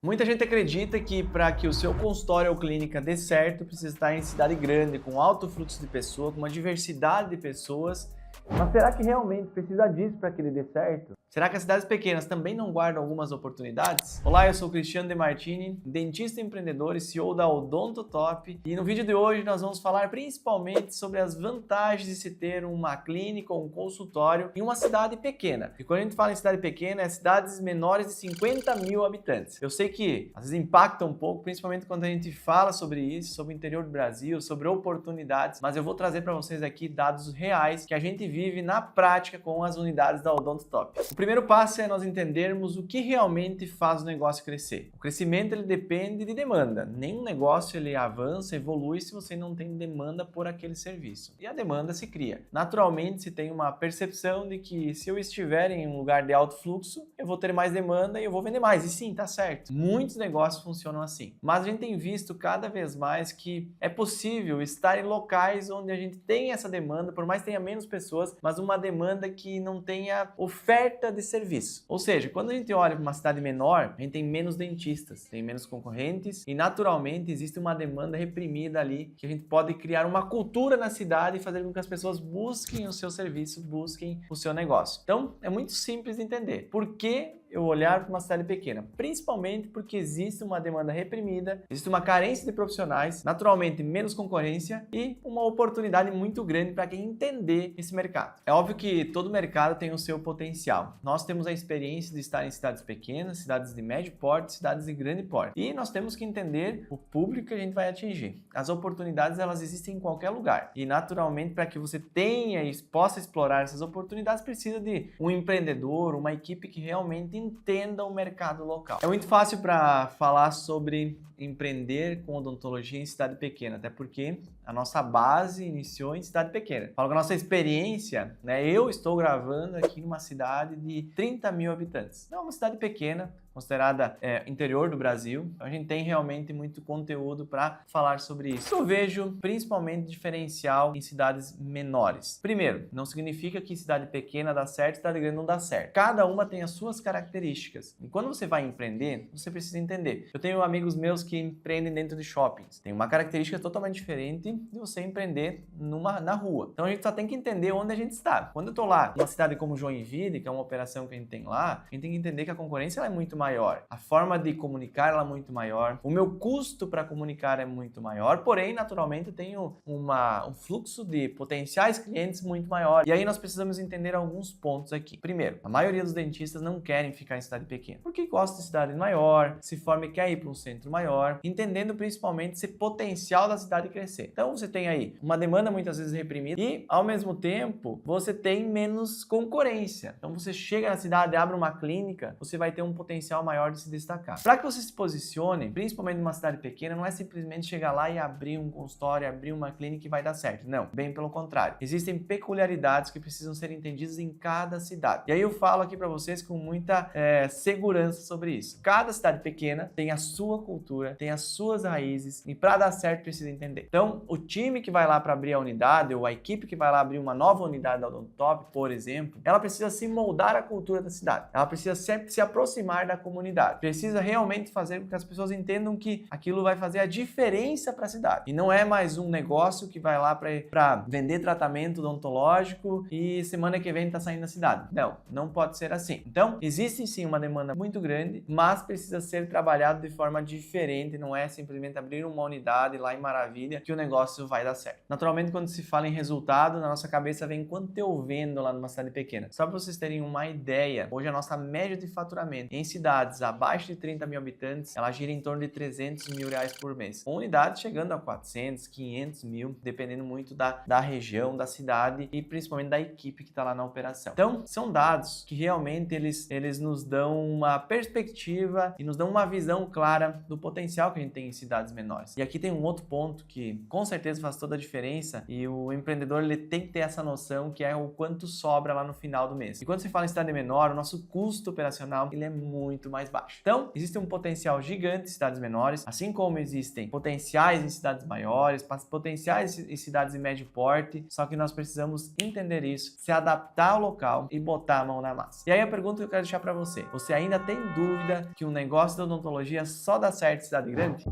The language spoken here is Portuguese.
Muita gente acredita que para que o seu consultório ou clínica dê certo, precisa estar em cidade grande, com alto fluxo de pessoas, com uma diversidade de pessoas. Mas será que realmente precisa disso para que ele dê certo? Será que as cidades pequenas também não guardam algumas oportunidades? Olá, eu sou o Cristiano De Martini, dentista empreendedor e CEO da Odontotop. E no vídeo de hoje nós vamos falar principalmente sobre as vantagens de se ter uma clínica ou um consultório em uma cidade pequena. E quando a gente fala em cidade pequena, é cidades menores de 50 mil habitantes. Eu sei que às vezes impacta um pouco, principalmente quando a gente fala sobre isso, sobre o interior do Brasil, sobre oportunidades, mas eu vou trazer para vocês aqui dados reais que a gente vive na prática com as unidades da Odontotop. O primeiro passo é nós entendermos o que realmente faz o negócio crescer. O crescimento ele depende de demanda. Nenhum negócio ele avança, evolui se você não tem demanda por aquele serviço. E a demanda se cria. Naturalmente se tem uma percepção de que se eu estiver em um lugar de alto fluxo, eu vou ter mais demanda e eu vou vender mais. E sim, tá certo. Muitos negócios funcionam assim. Mas a gente tem visto cada vez mais que é possível estar em locais onde a gente tem essa demanda, por mais que tenha menos pessoas, mas uma demanda que não tenha oferta de serviço. Ou seja, quando a gente olha para uma cidade menor, a gente tem menos dentistas, tem menos concorrentes e naturalmente existe uma demanda reprimida ali que a gente pode criar uma cultura na cidade e fazer com que as pessoas busquem o seu serviço, busquem o seu negócio. Então, é muito simples de entender. Por que eu olhar para uma cidade pequena? Principalmente porque existe uma demanda reprimida, existe uma carência de profissionais, naturalmente menos concorrência e uma oportunidade muito grande para quem entender esse mercado. É óbvio que todo mercado tem o seu potencial. Nós temos a experiência de estar em cidades pequenas, cidades de médio porte, cidades de grande porte. E nós temos que entender o público que a gente vai atingir. As oportunidades, elas existem em qualquer lugar. E naturalmente, para que você tenha e possa explorar essas oportunidades, precisa de um empreendedor, uma equipe que realmente entenda o mercado local. É muito fácil para falar sobre empreender com odontologia em cidade pequena, até porque a nossa base iniciou em cidade pequena. Falo que a nossa experiência, né? Eu estou gravando aqui numa cidade de 30 mil habitantes. Não é uma cidade pequena, considerada interior do Brasil. A gente tem realmente muito conteúdo para falar sobre isso. Eu vejo principalmente diferencial em cidades menores. Primeiro, não significa que cidade pequena dá certo, cidade grande não dá certo. Cada uma tem as suas características. E quando você vai empreender, você precisa entender. Eu tenho amigos meus que empreendem dentro de shoppings. Tem uma característica totalmente diferente de você empreender na rua. Então a gente só tem que entender onde a gente está. Quando eu estou lá, numa cidade como Joinville, que é uma operação que a gente tem lá, a gente tem que entender que a concorrência ela é muito maior. A forma de comunicar ela é muito maior. O meu custo para comunicar é muito maior. Porém, naturalmente, eu tenho um fluxo de potenciais clientes muito maior. E aí nós precisamos entender alguns pontos aqui. Primeiro, a maioria dos dentistas não querem ficar em cidade pequena, porque gosta de cidade maior, se forma e quer ir para um centro maior, entendendo principalmente esse potencial da cidade crescer. Então você tem aí uma demanda muitas vezes reprimida e, ao mesmo tempo, você tem menos concorrência. Então você chega na cidade, abre uma clínica, você vai ter um potencial maior de se destacar. Para que você se posicione, principalmente numa cidade pequena, não é simplesmente chegar lá e abrir um consultório, abrir uma clínica e vai dar certo. Não, bem pelo contrário. Existem peculiaridades que precisam ser entendidas em cada cidade. E aí eu falo aqui para vocês com muita segurança sobre isso. Cada cidade pequena tem a sua cultura, tem as suas raízes e para dar certo precisa entender. Então, o time que vai lá para abrir a unidade ou a equipe que vai lá abrir uma nova unidade da Odontotop, por exemplo, ela precisa se moldar à cultura da cidade. Ela precisa sempre se aproximar da comunidade. Precisa realmente fazer com que as pessoas entendam que aquilo vai fazer a diferença para a cidade. E não é mais um negócio que vai lá para vender tratamento odontológico e semana que vem está saindo da cidade. Não, não pode ser assim. Então, existe sim uma demanda muito grande, mas precisa ser trabalhado de forma diferente. Não é simplesmente abrir uma unidade lá em Maravilha que o negócio vai dar certo. Naturalmente, quando se fala em resultado, na nossa cabeça vem quanto eu vendo lá numa cidade pequena. Só para vocês terem uma ideia, hoje a nossa média de faturamento em cidades abaixo de 30 mil habitantes, ela gira em torno de 300 mil reais por mês. Com unidades chegando a 400, 500 mil, dependendo muito da região, da cidade e principalmente da equipe que está lá na operação. Então, são dados que realmente eles nos dão uma perspectiva e nos dão uma visão clara do potencial que a gente tem em cidades menores. E aqui tem um outro ponto que, com certeza faz toda a diferença e o empreendedor ele tem que ter essa noção que é o quanto sobra lá no final do mês. E quando se fala em cidade menor, o nosso custo operacional ele é muito mais baixo. Então, existe um potencial gigante em cidades menores, assim como existem potenciais em cidades maiores, potenciais em cidades de médio porte, só que nós precisamos entender isso, se adaptar ao local e botar a mão na massa. E aí a pergunta que eu quero deixar para você: você ainda tem dúvida que um negócio de odontologia só dá certo em cidade grande?